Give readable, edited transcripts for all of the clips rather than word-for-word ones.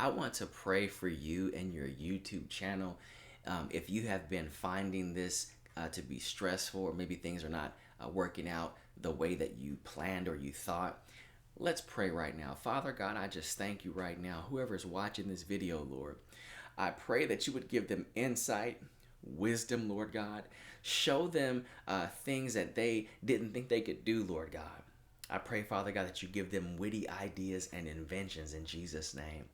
I want to pray for you and your YouTube channel. If you have been finding this to be stressful, or maybe things are not working out the way that you planned or you thought, let's pray right now. Father God, I just thank you right now. Whoever's watching this video, Lord, I pray that you would give them insight, wisdom, Lord God. Show them things that they didn't think they could do, Lord God. I pray, Father God, that you give them witty ideas and inventions in Jesus' name.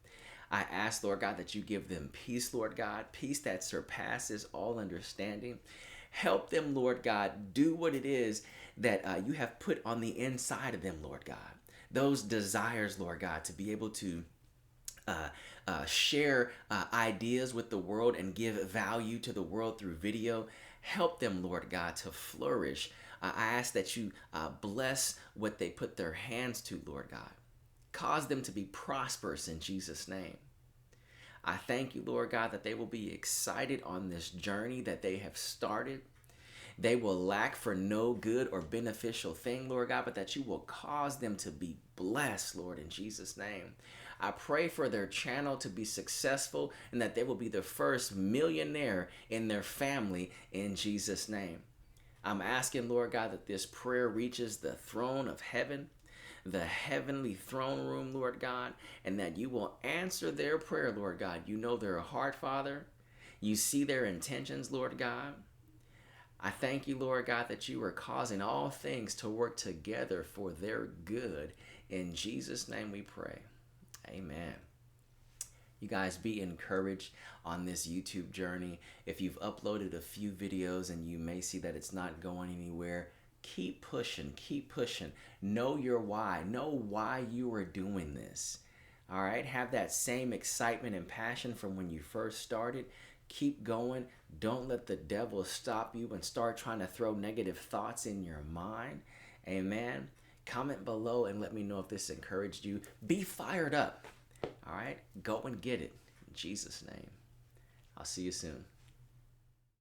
I ask, Lord God, that you give them peace, Lord God, peace that surpasses all understanding. Help them, Lord God, do what it is that you have put on the inside of them, Lord God. Those desires, Lord God, to be able to share ideas with the world and give value to the world through video. Help them, Lord God, to flourish. I ask that you bless what they put their hands to, Lord God. Cause them to be prosperous in Jesus' name. I thank you, Lord God, that they will be excited on this journey that they have started. They will lack for no good or beneficial thing, Lord God, but that you will cause them to be blessed, Lord, in Jesus' name. I pray for their channel to be successful and that they will be the first millionaire in their family in Jesus' name. I'm asking, Lord God, that this prayer reaches the throne of heaven, the heavenly throne room, Lord God, and that you will answer their prayer, Lord God. You know their heart, Father. You see their intentions, Lord God. I thank you, Lord God, that you are causing all things to work together for their good. In Jesus' name we pray. Amen. You guys be encouraged on this YouTube journey. If you've uploaded a few videos and you may see that it's not going anywhere, keep pushing, keep pushing. Know your why. Know why you are doing this. All right? Have that same excitement and passion from when you first started. Keep going. Don't let the devil stop you and start trying to throw negative thoughts in your mind. Amen. Comment below and let me know if this encouraged you. Be fired up. All right? Go and get it. In Jesus' name. I'll see you soon.